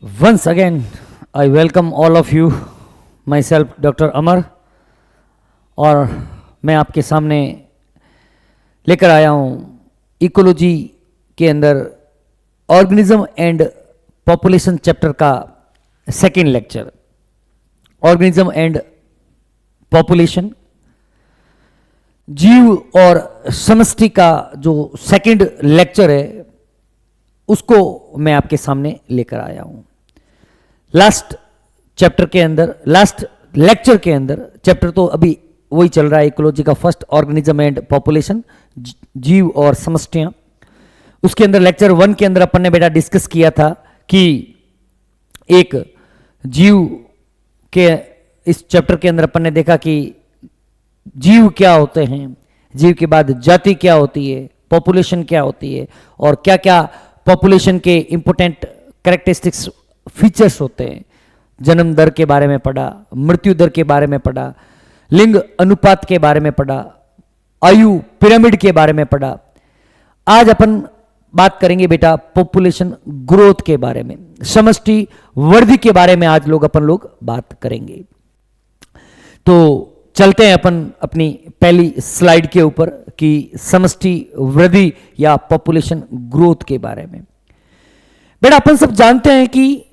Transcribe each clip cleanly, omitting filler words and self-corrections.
Once again, I welcome all of you, myself doctor Amar, और मैं आपके सामने लेकर आया हूँ इकोलॉजी के अंदर ऑर्गेनिज्म एंड पॉपुलेशन चैप्टर का second lecture. Organism and population, जीव और समष्टि का जो सेकेंड लेक्चर है उसको मैं आपके सामने लेकर आया हूँ। लास्ट चैप्टर के अंदर, लास्ट लेक्चर के अंदर, चैप्टर तो अभी वही चल रहा है इकोलॉजी का फर्स्ट, ऑर्गेनिज्म एंड पॉपुलेशन, जीव और समष्टियाँ। उसके अंदर लेक्चर 1 के अंदर अपन ने बेटा डिस्कस किया था कि एक जीव के, इस चैप्टर के अंदर अपन ने देखा कि जीव क्या होते हैं, जीव के बाद जाति क्या होती है, पॉपुलेशन क्या होती है, और क्या क्या पॉपुलेशन के इंपॉर्टेंट कैरेक्टरिस्टिक्स फीचर्स होते हैं। जन्म दर के बारे में पढ़ा, मृत्यु दर के बारे में पढ़ा, लिंग अनुपात के बारे में पढ़ा, आयु पिरामिड के बारे में पढ़ा। आज अपन बात करेंगे बेटा पॉपुलेशन ग्रोथ के बारे में, समष्टि वृद्धि के बारे में आज अपन लोग बात करेंगे। तो चलते हैं अपन अपनी पहली स्लाइड के ऊपर कि समष्टि वृद्धि या पॉपुलेशन ग्रोथ के बारे में। बेटा अपन सब जानते हैं कि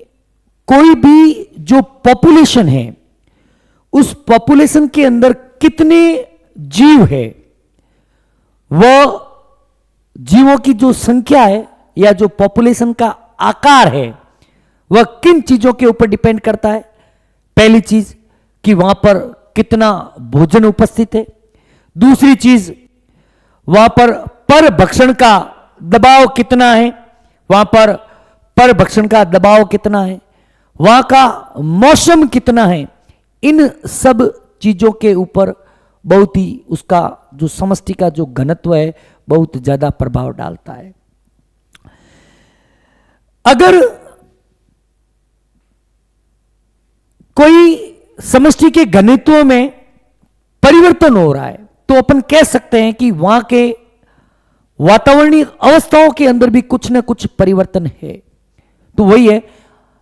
कोई भी जो पॉपुलेशन है उस पॉपुलेशन के अंदर कितने जीव है, वह जीवों की जो संख्या है या जो पॉपुलेशन का आकार है वह किन चीजों के ऊपर डिपेंड करता है। पहली चीज कि वहां पर कितना भोजन उपस्थित है, दूसरी चीज वहां पर भक्षण का दबाव कितना है, वहां पर भक्षण का दबाव कितना है, वहां का मौसम कितना है। इन सब चीजों के ऊपर बहुत ही उसका जो समष्टि का जो घनत्व है बहुत ज्यादा प्रभाव डालता है। अगर कोई समष्टि के घनत्व में परिवर्तन हो रहा है तो अपन कह सकते हैं कि वहां के वातावरणीय अवस्थाओं के अंदर भी कुछ ना कुछ परिवर्तन है। तो वही है,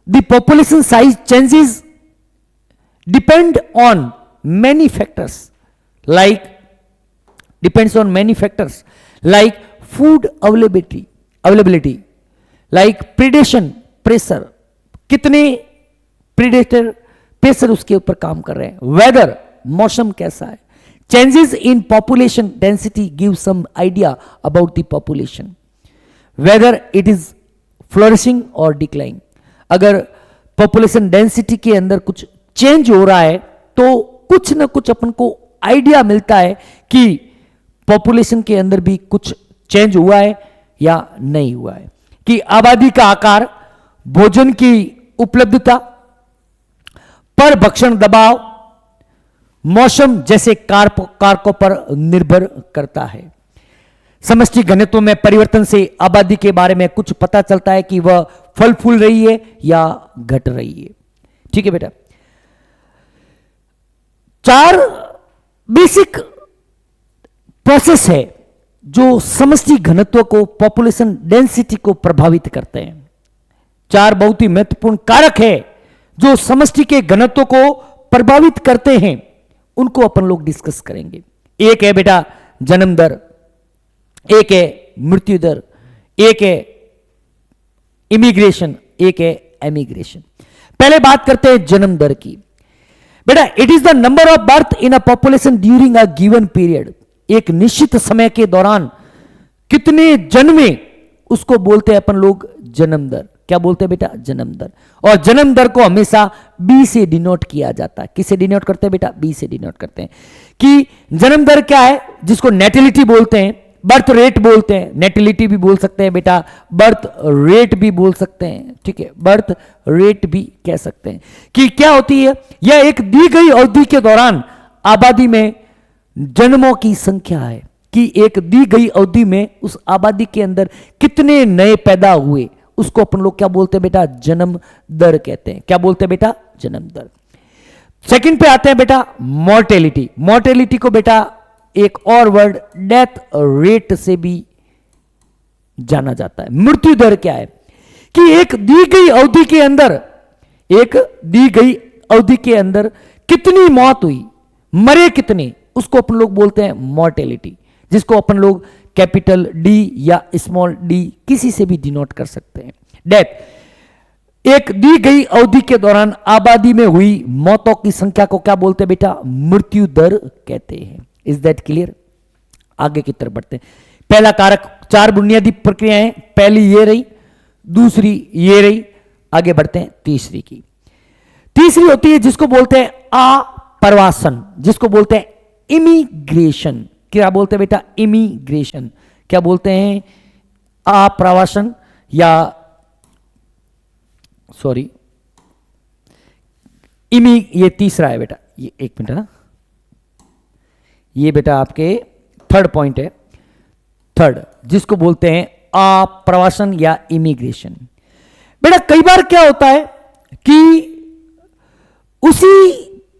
the population size changes depend on many factors like food availability, like predation pressure, कितने प्रीडेटर प्रेशर उसके ऊपर काम कर रहे हैं, वेदर मौसम कैसा है, changes in population density give some idea about the population, whether it is flourishing और डिक्लाइन। अगर पॉपुलेशन डेंसिटी के अंदर कुछ चेंज हो रहा है तो कुछ ना कुछ अपन को आइडिया मिलता है कि पॉपुलेशन के अंदर भी कुछ चेंज हुआ है या नहीं हुआ है। कि आबादी का आकार, भोजन की उपलब्धता, पर भक्षण दबाव, मौसम जैसे कारकों पर निर्भर करता है। समष्टि घनत्व में परिवर्तन से आबादी के बारे में कुछ पता चलता है कि वह फल फूल रही है या घट रही है। ठीक है बेटा, 4 बेसिक प्रोसेस है जो समष्टि घनत्व को, पॉपुलेशन डेंसिटी को प्रभावित करते हैं। 4 बहुत ही महत्वपूर्ण कारक है जो समष्टि के घनत्व को प्रभावित करते हैं, उनको अपन लोग डिस्कस करेंगे। एक है बेटा जन्म दर, एक है मृत्यु दर, एक है इमिग्रेशन, एक है एमिग्रेशन। पहले बात करते हैं जन्म दर की। बेटा it is the number of birth in a population during a given period. एक निश्चित समय के दौरान कितने जन्मे उसको बोलते हैं अपन लोग जन्म दर। क्या बोलते हैं बेटा? जन्म दर। और जन्म दर को हमेशा बी से डिनोट किया जाता है। किससे डिनोट करते हैं बेटा? बी से डिनोट करते हैं। कि जन्म दर क्या है, जिसको नेटिलिटी बोलते हैं, बर्थ रेट बोलते हैं, नेटिलिटी भी बोल सकते हैं बेटा, बर्थ रेट भी बोल सकते हैं। ठीक है, बर्थ रेट भी कह सकते हैं। कि क्या होती है, यह एक दी गई अवधि के दौरान आबादी में जन्मों की संख्या है। कि एक दी गई अवधि में उस आबादी के अंदर कितने नए पैदा हुए, उसको अपन लोग क्या बोलते हैं बेटा? जन्म दर कहते हैं। क्या बोलते हैं बेटा? जन्म दर। सेकंड पे आते हैं बेटा मॉर्टेलिटी। मॉर्टेलिटी को बेटा एक और वर्ड डेथ रेट से भी जाना जाता है। मृत्यु दर क्या है? कि एक दी गई अवधि के अंदर, एक दी गई अवधि के अंदर कितनी मौत हुई, मरे कितने, उसको अपन लोग बोलते हैं मॉर्टेलिटी, जिसको अपन लोग कैपिटल डी या स्मॉल डी किसी से भी डिनोट कर सकते हैं। डेथ, एक दी गई अवधि के दौरान आबादी में हुई मौतों की संख्या को क्या बोलते हैं बेटा, मृत्यु दर कहते हैं। Is that clear? आगे की तरफ बढ़ते हैं। पहला कारक, चार बुनियादी प्रक्रियाएं, पहली ये रही, दूसरी ये रही, आगे बढ़ते हैं तीसरी की। तीसरी होती है जिसको बोलते हैं आप्रवासन, जिसको बोलते हैं इमिग्रेशन। क्या बोलते हैं बेटा, इमिग्रेशन। क्या बोलते हैं, आप्रवासन या सॉरी ये तीसरा है बेटा, ये एक मिनट ना, ये बेटा आपके थर्ड पॉइंट है, थर्ड, जिसको बोलते हैं आप्रवासन या इमिग्रेशन। बेटा कई बार क्या होता है कि उसी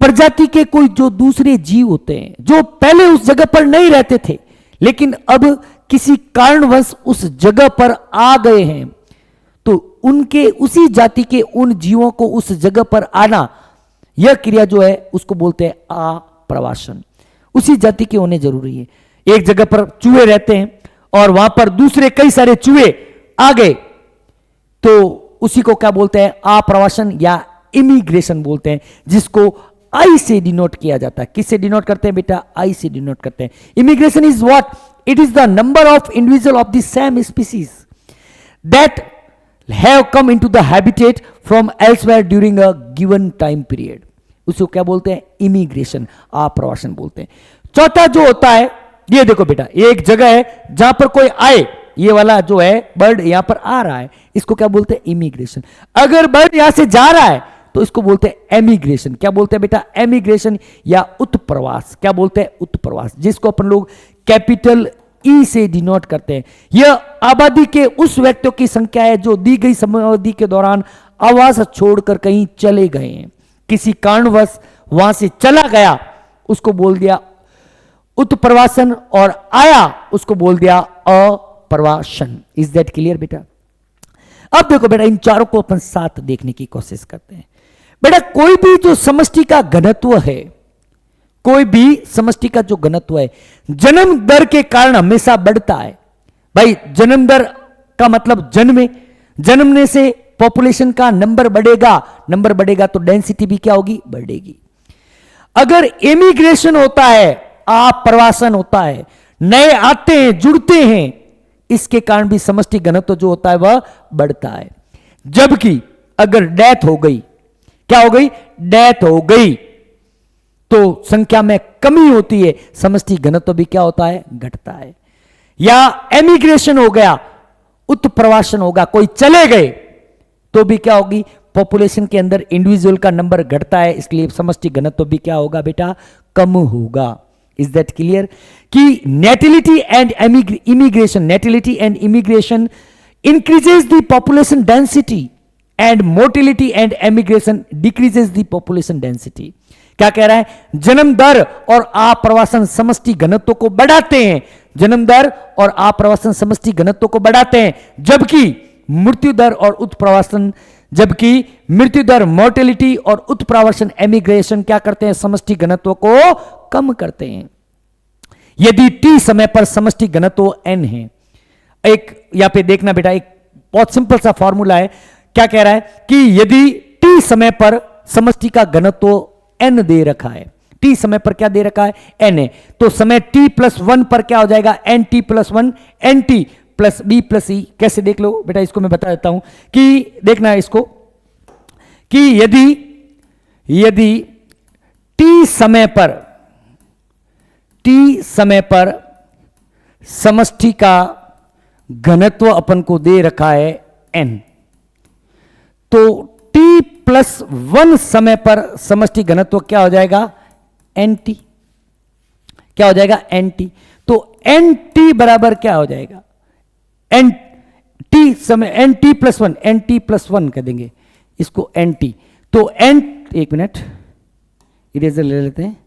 प्रजाति के कोई जो दूसरे जीव होते हैं जो पहले उस जगह पर नहीं रहते थे, लेकिन अब किसी कारणवश उस जगह पर आ गए हैं, तो उनके उसी जाति के उन जीवों को उस जगह पर आना, यह क्रिया जो है उसको बोलते हैं आप्रवासन। उसी जाति के होने जरूरी है। एक जगह पर चूहे रहते हैं और वहां पर दूसरे कई सारे चूहे आ गए, तो उसी को क्या बोलते हैं, आप्रवासन या इमिग्रेशन बोलते हैं, जिसको आई से डिनोट किया जाता है। किससे डिनोट करते हैं बेटा, आई से डिनोट करते हैं। Immigration is what, it is the number of individual of the same species that have come into the habitat from elsewhere during a given time period. उसको क्या बोलते हैं, इमिग्रेशन, आप्रवासन बोलते हैं। चौथा जो होता है, ये देखो बेटा, एक जगह है जहां पर कोई आए, ये वाला जो है बर्ड यहां पर आ रहा है, इसको क्या बोलते हैं, इमिग्रेशन। अगर बर्ड यहां से जा रहा है तो इसको बोलते हैं एमिग्रेशन। क्या बोलते हैं बेटा, एमिग्रेशन या उत्प्रवास। क्या बोलते हैं, उत्प्रवास, जिसको अपन लोग कैपिटल ई से डिनोट करते हैं। यह आबादी के उस व्यक्तियों की संख्या है जो दी गई समयावधि के दौरान आवास छोड़कर कहीं चले गए हैं, किसी कारणवश वहां से चला गया, उसको बोल दिया उत्प्रवासन, और आया उसको बोल दिया अप्रवासन। इज दैट क्लियर बेटा? अब देखो बेटा, इन चारों को अपन साथ देखने की कोशिश करते हैं। बेटा कोई भी जो समष्टि का घनत्व है, कोई भी समष्टि का जो घनत्व है, जन्म दर के कारण हमेशा बढ़ता है। भाई जन्म दर का मतलब जन्मने से पॉपुलेशन का नंबर बढ़ेगा, नंबर बढ़ेगा तो डेंसिटी भी क्या होगी, बढ़ेगी। अगर एमिग्रेशन होता है, आप्रवासन होता है, नए आते हैं, जुड़ते हैं, इसके कारण भी समष्टि घनत्व जो होता है वह बढ़ता है। जबकि अगर डेथ हो गई, क्या हो गई, डेथ हो गई, तो संख्या में कमी होती है, समष्टि घनत्व भी क्या होता है, घटता है। या एमिग्रेशन हो गया, उत्प्रवासन होगा, कोई चले गए, तो भी क्या होगी, पॉपुलेशन के अंदर इंडिविजुअल का नंबर घटता है, इसलिए समष्टि घनत्व भी क्या होगा बेटा, कम होगा। Is that clear? कि natality and immigration increases the population density and mortality and emigration decreases the population density. क्या कह रहा है, जन्म दर और आप्रवासन समष्टि घनत्व को बढ़ाते हैं, जन्म दर और आप्रवासन समष्टि घनत्व को बढ़ाते हैं, जबकि मृत्यु दर और उत्प्रवासन, जबकि मृत्यु दर, मोर्टेलिटी और उत्प्रवासन, एमिग्रेशन क्या करते हैं, समष्टि घनत्व को कम करते हैं। यदि टी समय पर समष्टि घनत्व n है, एक यहां पे देखना बेटा, एक बहुत सिंपल सा फॉर्मूला है। क्या कह रहा है कि यदि टी समय पर समष्टि का घनत्व n दे रखा है, टी समय पर क्या दे रखा है, n है, तो समय t प्लस 1 पर क्या हो जाएगा, N T plus 1 N T plus B plus E. कैसे देख लो बेटा, इसको मैं बता देता हूं कि देखना इसको, कि यदि टी समय पर समष्टि का घनत्व अपन को दे रखा है n, तो t प्लस 1 समय पर समष्टि घनत्व क्या हो जाएगा, nt। क्या हो जाएगा, nt। तो nt बराबर क्या हो जाएगा, nt समय, nt प्लस 1 कह देंगे इसको, nt। तो एक मिनट इरेजर ले लेते हैं।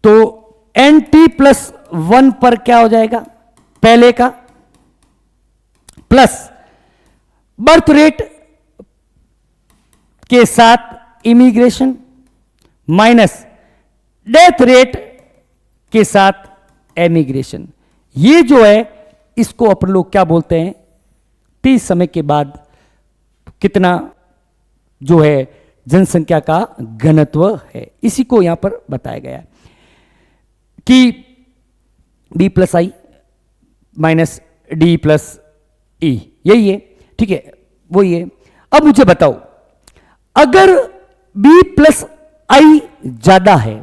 तो nt प्लस 1 पर क्या हो जाएगा, पहले का प्लस बर्थ रेट के साथ इमिग्रेशन माइनस डेथ रेट के साथ एमिग्रेशन, ये जो है इसको अपन लोग क्या बोलते हैं, T समय के बाद कितना जो है जनसंख्या का घनत्व है, इसी को यहां पर बताया गया है कि B प्लस आई माइनस डी प्लस ई, यही है, ठीक है, वही है। अब मुझे बताओ, अगर B प्लस आई ज्यादा है,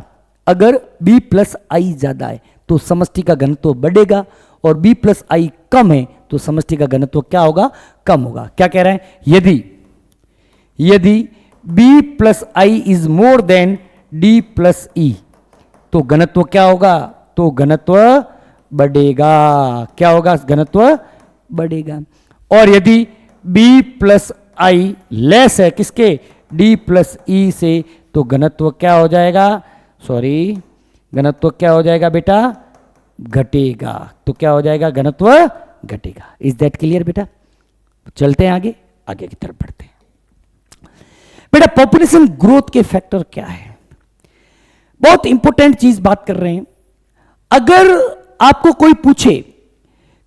अगर B प्लस आई ज्यादा है तो समष्टि का घनत्व बढ़ेगा, और B प्लस आई कम है तो समष्टि का घनत्व क्या होगा, कम होगा। क्या कह रहे हैं, यदि B plus I is more than D plus E तो घनत्व क्या होगा, तो घनत्व बढ़ेगा। क्या होगा, घनत्व बढ़ेगा। और यदि B प्लस आई लेस है किसके, D प्लस ई से, तो घनत्व क्या हो जाएगा, घनत्व क्या हो जाएगा बेटा, घटेगा। तो क्या हो जाएगा, घनत्व घटेगा। इज दैट क्लियर बेटा? चलते हैं आगे की तरफ बढ़ते हैं। बेटा पॉपुलेशन ग्रोथ के फैक्टर क्या है, बहुत इंपॉर्टेंट चीज बात कर रहे हैं। अगर आपको कोई पूछे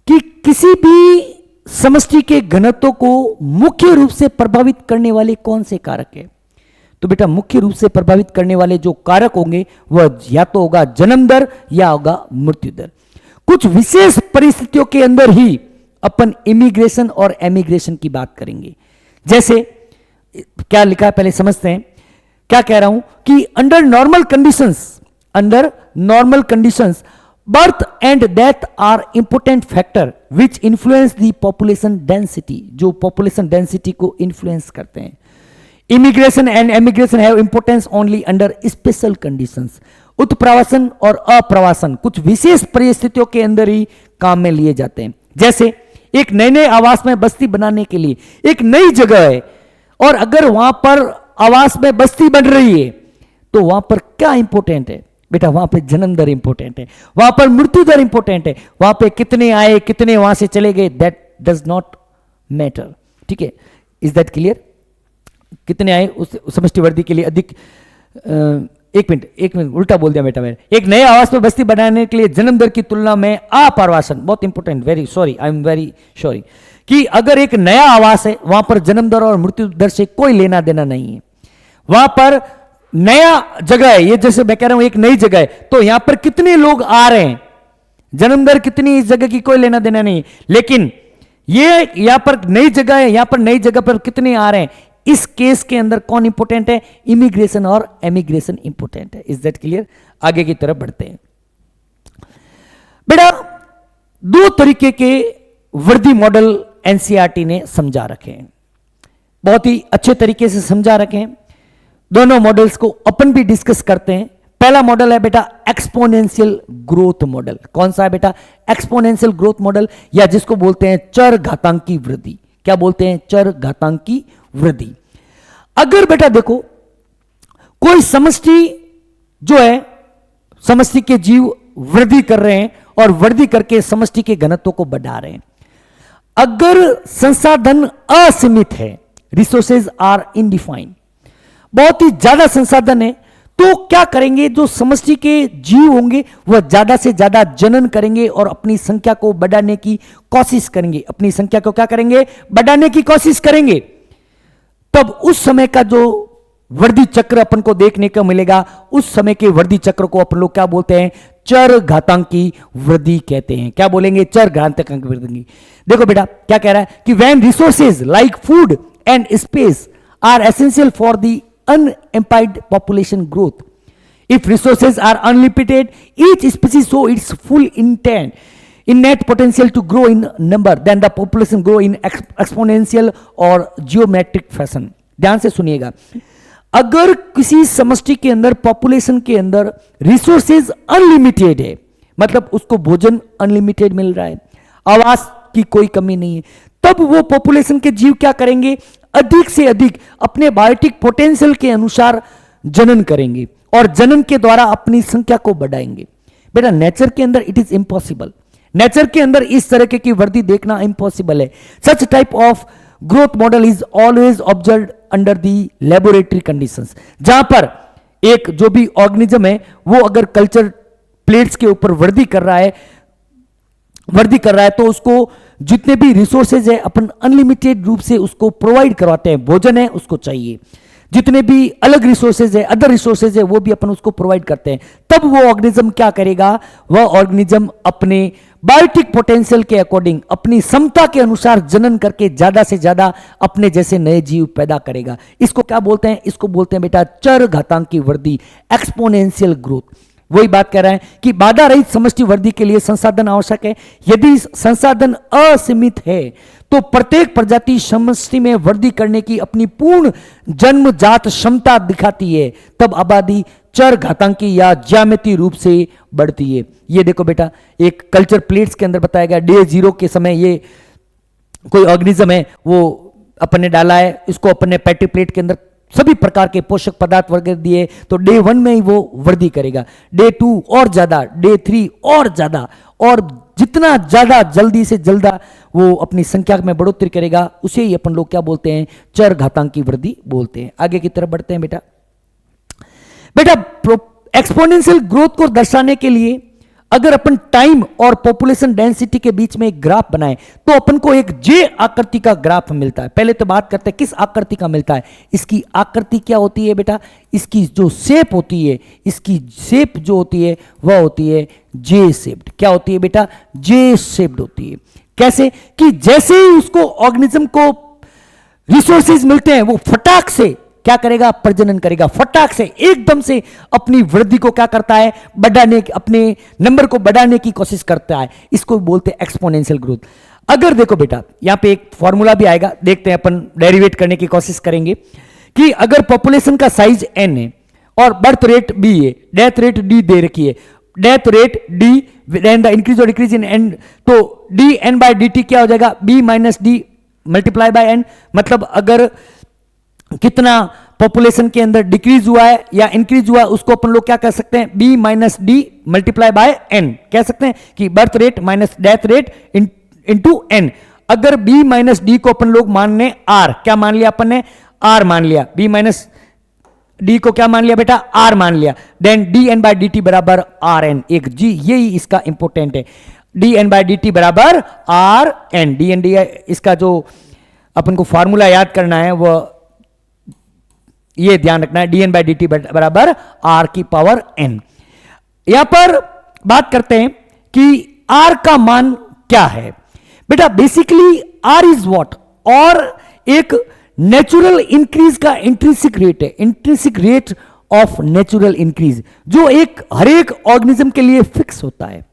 कि किसी भी समष्टि के घनत्व को मुख्य रूप से प्रभावित करने वाले कौन से कारक है, तो बेटा मुख्य रूप से प्रभावित करने वाले जो कारक होंगे वह या तो होगा जन्म दर या होगा मृत्यु दर। कुछ विशेष परिस्थितियों के अंदर ही अपन इमिग्रेशन और एमिग्रेशन की बात करेंगे। जैसे क्या लिखा है पहले समझते हैं, क्या कह रहा हूं कि under normal conditions birth and death are important factor which influence the population density, जो पॉपुलेशन डेंसिटी को इन्फ्लुएंस करते हैं। Immigration and emigration have importance only under special conditions. उत्प्रवासन और अप्रवासन कुछ विशेष परिस्थितियों के अंदर ही काम में लिए जाते हैं। जैसे एक नए आवास में बस्ती बनाने के लिए एक नई जगह है, और अगर वहां पर आवास में बस्ती बन रही है तो वहां पर क्या इंपॉर्टेंट है बेटा, वहां पे जन्म दर इंपॉर्टेंट है, वहां पर मृत्यु दर इंपॉर्टेंट है, वहां पे कितने आए कितने वहां से चले गए दैट डज नॉट मैटर। ठीक है, इज दैट क्लियर? कितने आए उस समष्टि वृद्धि के लिए अधिक, एक मिनट उल्टा बोल दिया बेटा मैंने। एक नए आवास में बस्ती बनाने के लिए जन्म दर की तुलना में अप्रवासन, बहुत important, very sorry, I am very sorry, कि अगर एक नया आवास है वहां पर जन्म दर और मृत्यु दर से कोई लेना देना नहीं है, वहां पर नया जगह है, ये जैसे मैं कह रहा हूं एक नई जगह है, तो यहां पर कितने लोग आ रहे हैं, जन्म दर कितनी, इस जगह की कोई लेना देना नहीं। लेकिन ये यहां पर नई जगह है, यहां पर नई जगह पर कितने आ रहे हैं, इस केस के अंदर कौन इंपोर्टेंट है, इमिग्रेशन और एमिग्रेशन इंपोर्टेंट है। Is that clear? आगे की तरफ बढ़ते हैं। बेटा दो तरीके के वृद्धि मॉडल एनसीईआरटी ने समझा रखे हैं, बहुत ही अच्छे तरीके से समझा रखे हैं। दोनों मॉडल्स को अपन भी डिस्कस करते हैं। पहला मॉडल है बेटा एक्सपोनेंशियल ग्रोथ मॉडल। कौन सा है बेटा? एक्सपोनेंशियल ग्रोथ मॉडल, या जिसको बोलते हैं चर घातांकी वृद्धि। क्या बोलते हैं? चर घातांकी वृद्धि। अगर बेटा देखो कोई समष्टि जो है, समष्टि के जीव वृद्धि कर रहे हैं और वृद्धि करके समष्टि के घनत्व को बढ़ा रहे हैं। अगर संसाधन असीमित है, रिसोर्सेज आर इनडिफाइंड, बहुत ही ज्यादा संसाधन है, तो क्या करेंगे, जो समष्टि के जीव होंगे वह ज्यादा से ज्यादा जनन करेंगे और अपनी संख्या को बढ़ाने की कोशिश करेंगे, अपनी संख्या को क्या करेंगे, बढ़ाने की कोशिश करेंगे। तब उस समय का जो वृद्धि चक्र अपन को देखने को मिलेगा, उस समय के वृद्धि चक्र को अपन लोग क्या बोलते हैं, चर घातांकी वृद्धि कहते हैं। क्या बोलेंगे? चर घातांकी वृद्धि। देखो बेटा क्या कह रहा है कि when resources like food and space are essential for the unimpaired population growth. If resources are unlimited, each species show its full innate potential to grow in number, then the population grow in exponential or geometric fashion. ध्यान से सुनिएगा, अगर किसी समष्टि के अंदर, population के अंदर रिसोर्सेज अनलिमिटेड है, मतलब उसको भोजन अनलिमिटेड मिल रहा है, आवास की कोई कमी नहीं है, तब वो पॉपुलेशन के जीव क्या करेंगे, अधिक से अधिक अपने बायोटिक पोटेंशियल के अनुसार जनन करेंगे और जनन के द्वारा अपनी संख्या को बढ़ाएंगे। बेटा नेचर के अंदर इट इज इम्पॉसिबल, नेचर के अंदर इस तरह की वृद्धि देखना इम्पॉसिबल है। Such type of growth model is always observe under the laboratory conditions. जहां पर एक जो भी ऑर्गेनिज्म है वो अगर कल्चर प्लेट्स के ऊपर वृद्धि कर रहा है तो उसको जितने भी रिसोर्सेज है अपन अनलिमिटेड रूप से उसको प्रोवाइड करवाते हैं। भोजन है उसको चाहिए, जितने भी अलग रिसोर्सेज है, अदर रिसोर्सेज है, वो भी अपन उसको प्रोवाइड करते हैं। तब वो ऑर्गेनिज्म क्या करेगा, वह ऑर्गेनिज्म अपने बायोटिक पोटेंशियल के अकॉर्डिंग, अपनी क्षमता के अनुसार जनन करके ज्यादा से ज्यादा अपने जैसे नए जीव पैदा करेगा। इसको क्या बोलते हैं, इसको बोलते हैं बेटा चर घातांक की वृद्धि, एक्सपोनेंशियल ग्रोथ। वही बात कह रहा है कि बाधा रहित समष्टि वृद्धि के लिए संसाधन आवश्यक है। यदि संसाधन असीमित है तो प्रत्येक प्रजाति समष्टि में वृद्धि करने की अपनी पूर्ण जन्मजात क्षमता दिखाती है, तब आबादी चर घातांकी या ज्यामितीय रूप से बढ़ती है। ये देखो बेटा, एक कल्चर प्लेट्स के अंदर बताया गया डे 0 के समय ये कोई ऑर्गेनिज्म है वो अपन ने डाला है, इसको अपन ने पैटी प्लेट के अंदर सभी प्रकार के पोषक पदार्थ वगैरह दिए, तो डे 1 में ही वो वृद्धि करेगा, डे 2 और ज्यादा, डे 3 और ज्यादा, और जितना ज्यादा जल्दी से जल्दा वो अपनी संख्या में बढ़ोतरी करेगा उसे ही अपन लोग क्या बोलते हैं, चर घातांक की वृद्धि बोलते हैं। आगे की तरफ बढ़ते हैं बेटा। एक्सपोनेंशियल ग्रोथ को दर्शाने के लिए अगर अपन टाइम और पॉपुलेशन डेंसिटी के बीच में एक ग्राफ बनाए तो अपन को एक जे आकृति का ग्राफ मिलता है। पहले तो बात करते हैं किस आकृति का मिलता है। इसकी आकृति क्या होती है बेटा, इसकी जो शेप होती है, इसकी शेप जो होती है वह होती है जे शेप्ड। क्या होती है बेटा, जे शेप्ड होती है। कैसे कि जैसे ही उसको ऑर्गेनिज्म को रिसोर्सेज मिलते हैं वो फटाक से क्या करेगा, प्रजनन करेगा, फटाक से एकदम से अपनी वृद्धि को क्या करता है, बढ़ाने, अपने नंबर को बढ़ाने की कोशिश करता है। इसको बोलते हैं एक्सपोनेंशियल ग्रोथ। अगर देखो बेटा यहां पे एक फॉर्मूला भी आएगा, देखते हैं अपन डेरिवेट करने की कोशिश करेंगे कि अगर पॉपुलेशन का साइज n है और बर्थ रेट b है, डेथ रेट d दे रखी है, death rate d then the increase और डिक्रीज इन n, तो dn बाय dt क्या हो जाएगा, b minus d multiply by n। मतलब अगर कितना पॉपुलेशन के अंदर डिक्रीज हुआ है या इंक्रीज हुआ है उसको अपन लोग क्या कह सकते हैं, b minus d multiply by n कह सकते हैं कि birth rate minus death rate into n। अगर b माइनस डी को अपन लोग मानने r, क्या मान लिया अपन ने, r मान लिया, b माइनस डी को क्या मान लिया बेटा, r मान लिया, देन dn बाय dt बराबर rn। एक जी यही इसका इंपोर्टेंट है, dn बाय dt बराबर rn। dn डी इसका जो अपन को फॉर्मूला याद करना है वो ये ध्यान रखना है, dn बाई dt बराबर r की पावर n। यहां पर बात करते हैं कि r का मान क्या है बेटा। बेसिकली r इज व्हाट, और एक नेचुरल इंक्रीज का इंट्रिंसिक रेट है, intrinsic rate of natural increase, जो एक हर एक ऑर्गेनिज्म के लिए फिक्स होता है,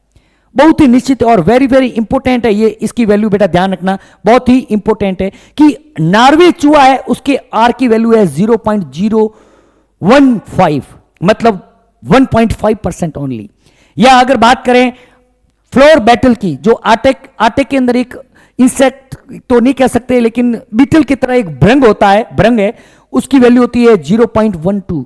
बहुत ही निश्चित और वेरी वेरी इंपॉर्टेंट है ये। इसकी वैल्यू बेटा ध्यान रखना, बहुत ही इंपॉर्टेंट है कि नॉर्वे चूहा है उसके आर की वैल्यू है 0.015, मतलब 1.5% ओनली। या अगर बात करें फ्लोर बैटल की, जो आटे के अंदर एक इंसेक्ट तो नहीं कह सकते लेकिन बीटल की तरह एक भ्रंग होता है, भ्रंग है, उसकी वैल्यू होती है 0.12।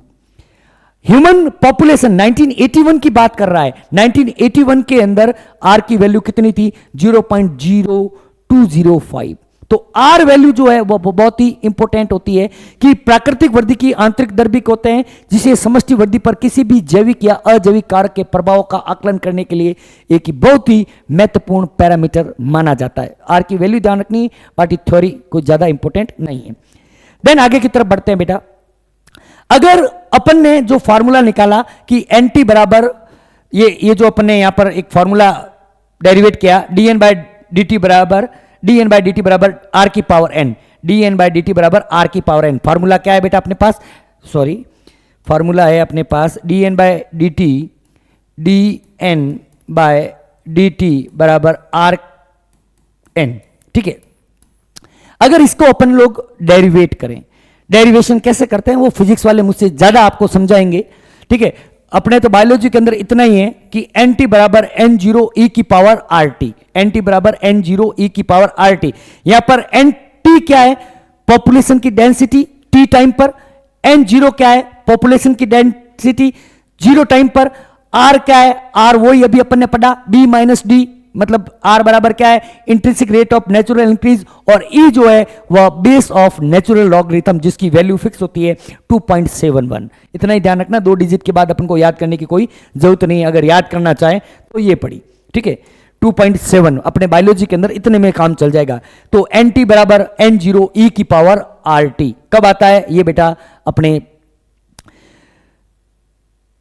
ह्यूमन पॉपुलेशन 1981 की बात कर रहा है, 1981 के अंदर आर की वैल्यू कितनी थी, 0.0205। तो आर वैल्यू जो है वो बहुत ही इंपॉर्टेंट होती है कि प्राकृतिक वृद्धि की आंतरिक दर भी होते हैं, जिसे समष्टि वृद्धि पर किसी भी जैविक या अजैविक कारक के प्रभाव का आकलन करने के लिए एक बहुत ही महत्वपूर्ण पैरामीटर माना जाता है। आर की वैल्यू ध्यान रखनी, बाकी थ्योरी कोई ज्यादा इंपॉर्टेंट नहीं है। देन आगे की तरफ बढ़ते हैं बेटा। अगर अपन ने जो फार्मूला निकाला कि एन टी बराबर ये जो अपन ने यहां पर एक फार्मूला डेरिवेट किया, dn बाय dt बराबर r की power n, dn by dt बराबर r की पावर n। फार्मूला क्या है बेटा अपने पास, सॉरी फार्मूला है अपने पास dn बाय dt बराबर r n, ठीक है। अगर इसको अपन लोग डेरिवेट करें, डेरिवेशन कैसे करते हैं वो फिजिक्स वाले मुझसे ज्यादा आपको समझाएंगे, ठीक है। अपने तो बायोलॉजी के अंदर इतना ही है कि nt बराबर n0 e की पावर rt, nt बराबर n0 e की पावर rt। यहां पर nt क्या है, पॉपुलेशन की डेंसिटी t टाइम पर, n0 क्या है, पॉपुलेशन की डेंसिटी 0 टाइम पर, r क्या है, r वही अभी अपन ने पढ़ा b माइनस डी मतलब R बराबर क्या है, intrinsic rate of natural increase, और E जो है वह बेस ऑफ नेचुरल लॉगरिथम जिसकी वैल्यू फिक्स होती है 2.71। इतना ही ध्यान रखना, 2 डिजिट के बाद अपन को याद करने की कोई जरूरत नहीं है, अगर याद करना चाहे तो ये पड़ी, ठीक है। 2.7 अपने बायोलॉजी के अंदर इतने में काम चल जाएगा। तो NT बराबर N0 E की पावर RT कब आता है, ये बेटा अपने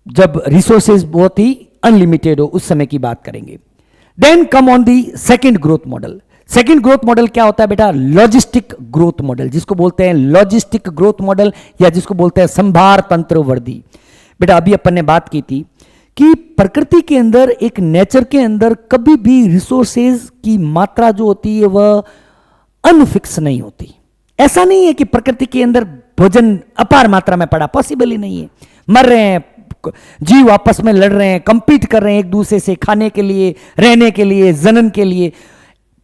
जब रिसोर्सेज बहुत ही अनलिमिटेड हो उस समय की बात करेंगे। Then come on the second growth model. Second growth model क्या होता है बेटा, लॉजिस्टिक ग्रोथ मॉडल, जिसको बोलते हैं लॉजिस्टिक ग्रोथ मॉडल या जिसको बोलते हैं संभार तंत्र वृद्धि। बेटा अभी अपन ने बात की थी कि प्रकृति के अंदर, एक नेचर के अंदर कभी भी रिसोर्सेज की मात्रा जो होती है वह अनफिक्स नहीं होती। ऐसा नहीं है कि प्रकृति के अंदर भोजन अपार मात्रा में पड़ा, पॉसिबल ही नहीं है। मर रहे हैं जीव, आपस में लड़ रहे हैं, कंपीट कर रहे हैं एक दूसरे से, खाने के लिए, रहने के लिए, जनन के लिए।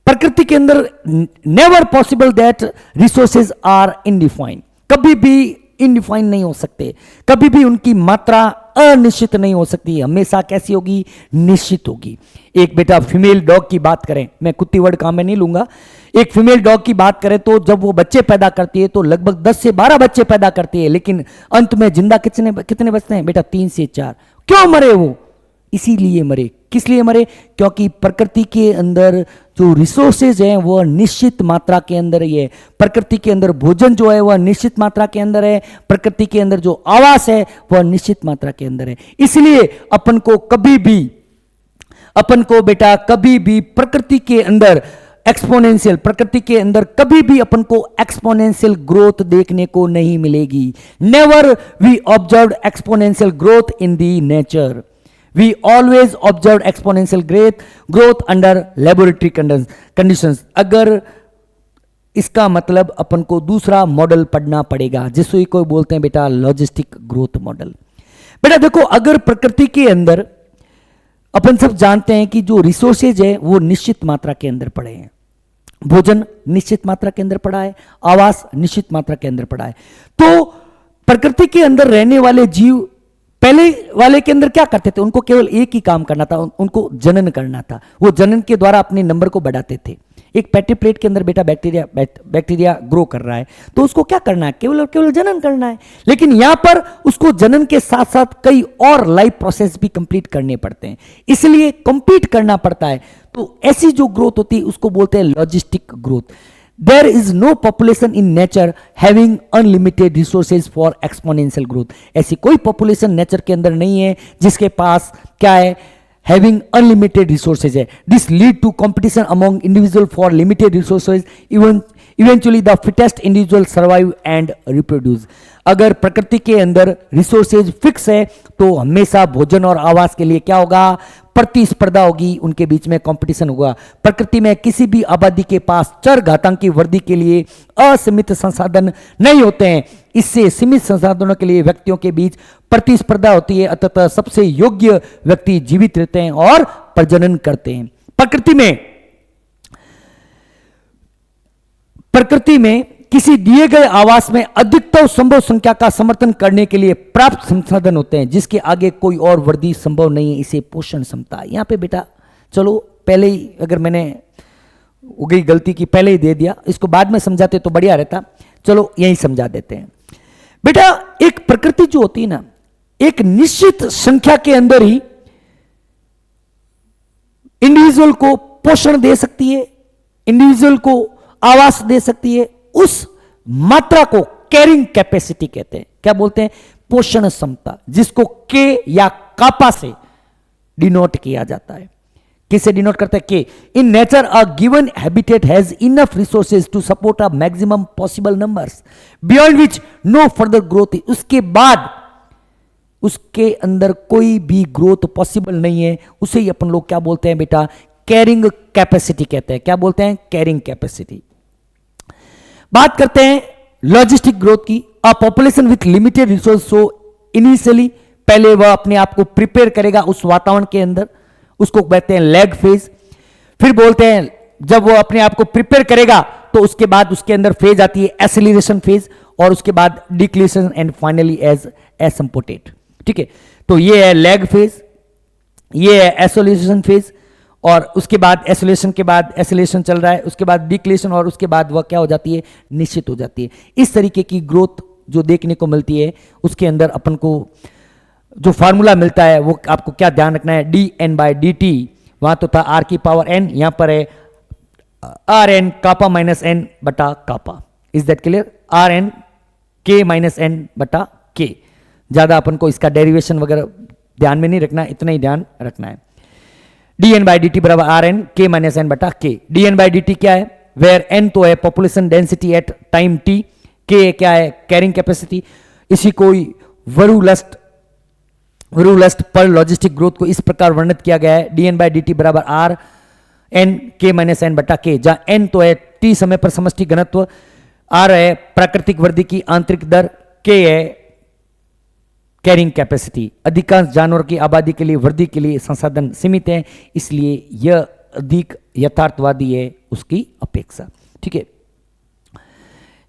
प्रकृति के अंदर never possible that resources are undefined, कभी भी इनडिफाइंड नहीं हो सकते, कभी भी उनकी मात्रा अनिश्चित नहीं हो सकती, हमेशा कैसी होगी, निश्चित होगी। एक बेटा फीमेल डॉग की बात करें, मैं कुत्ती वर्ड काम में नहीं लूंगा, एक फीमेल डॉग की बात करें तो जब वो बच्चे पैदा करती है तो लगभग 10 से 12 बच्चे पैदा करती है, लेकिन अंत में जिंदा कितने बचते हैं बेटा, 3 से 4। क्यों मरे वो, इसीलिए मरे। किस लिए मरे, क्योंकि प्रकृति के अंदर जो रिसोर्सेज हैं वह निश्चित मात्रा के अंदर ही है, प्रकृति के अंदर भोजन जो है वह निश्चित मात्रा के अंदर है, प्रकृति के अंदर जो आवास है वह निश्चित मात्रा के अंदर है। इसलिए अपन को बेटा कभी भी प्रकृति के अंदर एक्सपोनेंशियल, प्रकृति के अंदर कभी भी अपन को एक्सपोनेंशियल ग्रोथ देखने को नहीं मिलेगी। Never we observe exponential growth in the nature, we always observe exponential growth under laboratory conditions. अगर इसका मतलब अपन को दूसरा मॉडल पढ़ना पड़ेगा जिसको कोई बोलते हैं बेटा लॉजिस्टिक ग्रोथ मॉडल। बेटा देखो, अगर प्रकृति के अंदर अपन सब जानते हैं कि जो रिसोर्सेज है वो निश्चित मात्रा के अंदर पड़े हैं, भोजन निश्चित मात्रा के अंदर पड़ा है, आवास निश्चित मात्रा के अंदर पड़ा है, तो प्रकृति के अंदर रहने वाले जीव पहले वाले के अंदर क्या करते थे, उनको केवल एक ही काम करना था, उनको जनन करना था। वो जनन के द्वारा अपने नंबर को बढ़ाते थे। एक पेटी प्लेट के अंदर बेटा बैक्टीरिया ग्रो कर रहा है तो उसको क्या करना है, केवल जनन करना है। लेकिन यहां पर उसको जनन के साथ साथ कई और लाइफ प्रोसेस भी कंप्लीट करने पड़ते हैं, इसलिए कंपीट करना पड़ता है। तो ऐसी जो ग्रोथ होती है उसको बोलते हैं logistic growth. There is no population in nature having unlimited resources for exponential growth। ऐसी कोई population नेचर के अंदर नहीं है जिसके पास क्या है, having unlimited resources है। This lead to competition among individual for limited resources, eventually the fittest individual survive and reproduce। अगर प्रकृति के अंदर रिसोर्सेज फिक्स है तो हमेशा भोजन और आवास के लिए क्या होगा, प्रतिस्पर्धा होगी, उनके बीच में कंपटीशन होगा। प्रकृति में किसी भी आबादी के पास चर घातांकी वृद्धि के लिए असीमित संसाधन नहीं होते हैं, इससे सीमित संसाधनों के लिए व्यक्तियों के बीच प्रतिस्पर्धा होती है, अतः सबसे योग्य व्यक्ति जीवित रहते हैं और प्रजनन करते हैं। प्रकृति में किसी दिए गए आवास में अधिकतम संभव संख्या का समर्थन करने के लिए प्राप्त संसाधन होते हैं जिसके आगे कोई और वृद्धि संभव नहीं है, इसे पोषण क्षमता। यहां पे बेटा चलो पहले ही, अगर मैंने हो गई गलती की पहले ही दे दिया, इसको बाद में समझाते तो बढ़िया रहता, चलो यही समझा देते हैं। बेटा एक प्रकृति जो होती है ना, एक निश्चित संख्या के अंदर ही इंडिविजुअल को पोषण दे सकती है, इंडिविजुअल को आवास दे सकती है, उस मात्रा को कैरिंग कैपेसिटी कहते हैं। क्या बोलते हैं, पोषण क्षमता, जिसको के या कापा से डिनोट किया जाता है। किसे डिनोट करता है, K. In nature a given habitat has enough resources to support a maximum possible numbers beyond which no further growth. उसके बाद उसके अंदर कोई भी ग्रोथ पॉसिबल नहीं है, उसे ही अपन लोग क्या बोलते हैं बेटा, कैरिंग कैपेसिटी कहते हैं। क्या बोलते हैं, कैरिंग कैपेसिटी। बात करते हैं लॉजिस्टिक ग्रोथ की। A population with limited resource, so initially पहले वह अपने आप को प्रिपेयर करेगा उस वातावरण के अंदर, उसको कहते हैं लैग फेज। फिर बोलते हैं जब वो अपने आप को प्रिपेयर करेगा तो उसके बाद उसके अंदर फेज आती है एसिलरेशन फेज, और उसके बाद डिक्लेशन एंड फाइनली एज एसिम्पोटेट। ठीक है, तो ये है लैग फेज, ये है एसिलरेशन फेज, और उसके बाद एसोलेशन के बाद एसोलेशन चल रहा है, उसके बाद डिक्लेशन, और उसके बाद वह क्या हो जाती है, निश्चित हो जाती है। इस तरीके की ग्रोथ जो देखने को मिलती है, उसके अंदर अपन को जो फार्मूला मिलता है वो आपको क्या ध्यान रखना है, d N by d t, वहां तो था आर की पावर एन, यहां पर है r N kappa minus N बटा kappa. Is that clear? R N K minus N बटा के। ज्यादा अपन को इसका डेरिवेशन वगैरह ध्यान में नहीं रखना, इतना ही ध्यान रखना है। D N by d t बराबर r N K minus N बटा K. D N by d t क्या है, वेयर एन तो है population density at time t, K क्या है कैरिंग कैपेसिटी। इसी को वरुलस्ट पर लॉजिस्टिक ग्रोथ को इस प्रकार वर्णित किया गया है, d N by d t बराबर r N K minus N बटा के, जहां एन तो है टी समय पर समष्टि घनत्व, आर है प्राकृतिक वृद्धि की आंतरिक दर, के है कैरिंग कैपेसिटी। अधिकांश जानवर की आबादी के लिए वृद्धि के लिए संसाधन सीमित हैं, इसलिए यह अधिक यथार्थवादी है उसकी अपेक्षा। ठीक है,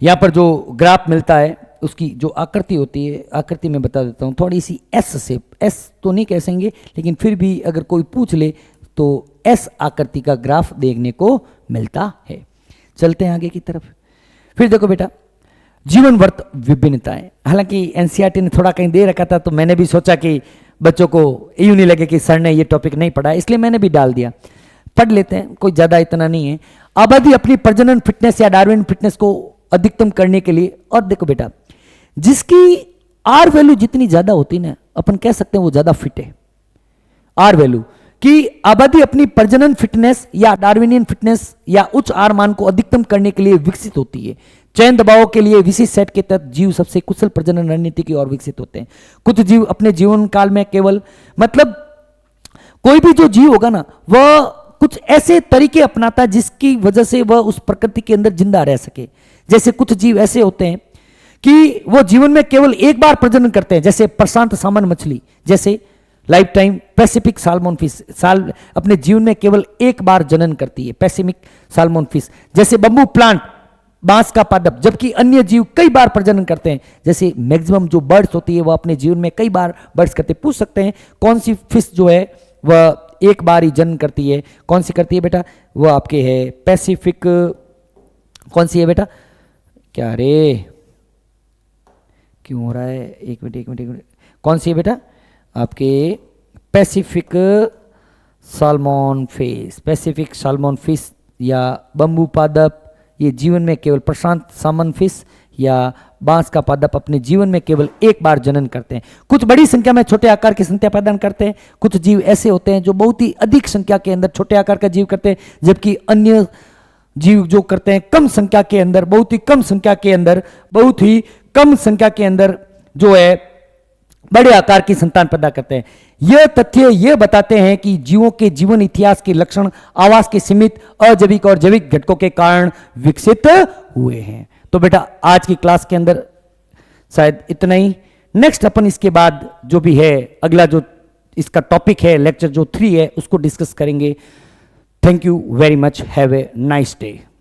यहां पर जो ग्राफ मिलता है उसकी जो आकृति होती है, आकृति में बता देता हूं, थोड़ी सी एस शेप, एस तो नहीं कह सकेंगे लेकिन फिर भी अगर कोई पूछ ले तो एस आकृति का ग्राफ देखने को मिलता है। चलते हैं आगे की तरफ। फिर देखो बेटा, जीवनवर्त विभिन्नताएं। हालांकि एनसीईआरटी ने थोड़ा कहीं दे रखा था, तो मैंने भी सोचा कि बच्चों को यूं नहीं लगे कि सर ने ये टॉपिक नहीं पढ़ा, इसलिए मैंने भी डाल दिया। पढ़ लेते हैं, कोई ज्यादा इतना नहीं है। आबादी अपनी प्रजनन फिटनेस या डार्विन फिटनेस को अधिकतम करने के लिए, और देखो बेटा, जिसकी आर वैल्यू जितनी ज्यादा होती ना, अपन कह सकते हैं वो ज्यादा फिट है। आर वैल्यू कि आबादी अपनी प्रजनन फिटनेस या डार्विनियन फिटनेस या उच्च आर मान को अधिकतम करने के लिए विकसित होती है। चयन दबाव के लिए विशिष्ट सेट के तहत जीव सबसे कुशल प्रजनन रणनीति की ओर विकसित होते हैं। कुछ जीव अपने जीवन काल में केवल, मतलब कोई भी जो जीव होगा ना, वह कुछ ऐसे तरीके अपनाता है जिसकी वजह से वह उस प्रकृति के अंदर जिंदा रह सके। जैसे कुछ जीव ऐसे होते हैं कि वो जीवन में केवल एक बार प्रजनन करते हैं, जैसे प्रशांत सामन मछली, जैसे life time Pacific salmon fish, साल अपने जीवन में केवल एक बार जनन करती है, पैसिफिक साल्मन फिश। जैसे बंबू प्लांट, बांस का पादप, जबकि अन्य जीव कई बार प्रजनन करते हैं। जैसे मैक्सिमम जो बर्ड्स होती है वो अपने जीवन में कई बार बर्ड्स करते हैं। पूछ सकते हैं कौन सी फिश जो है वह एक बार ही जनन करती है, कौन सी करती है बेटा, वो आपके है पैसिफिक, कौन सी है बेटा, क्या रे क्यों हो रहा है, एक मिनट, कौन सी है बेटा, आपके Pacific salmon fish, Pacific salmon fish या बंबू पादप, ये जीवन में केवल प्रशांत सामन फिश या बांस का पादप अपने जीवन में केवल एक बार जनन करते हैं। कुछ बड़ी संख्या में छोटे आकार की संतान प्रदान करते हैं। कुछ जीव ऐसे होते हैं जो बहुत ही अधिक संख्या के अंदर छोटे आकार का जीव करते हैं, जबकि अन्य जीव जो करते हैं कम संख्या के अंदर, बहुत ही कम संख्या के अंदर जो है बड़े आकार की संतान पैदा करते हैं। यह तथ्य यह बताते हैं कि जीवों के जीवन इतिहास के लक्षण आवास के सीमित, अजैविक और जैविक घटकों के कारण विकसित हुए हैं। तो बेटा आज की क्लास के अंदर शायद इतना ही। नेक्स्ट अपन इसके बाद जो भी है अगला जो इसका टॉपिक है, लेक्चर जो 3 है, उसको डिस्कस करेंगे। Thank you very much, have a nice day.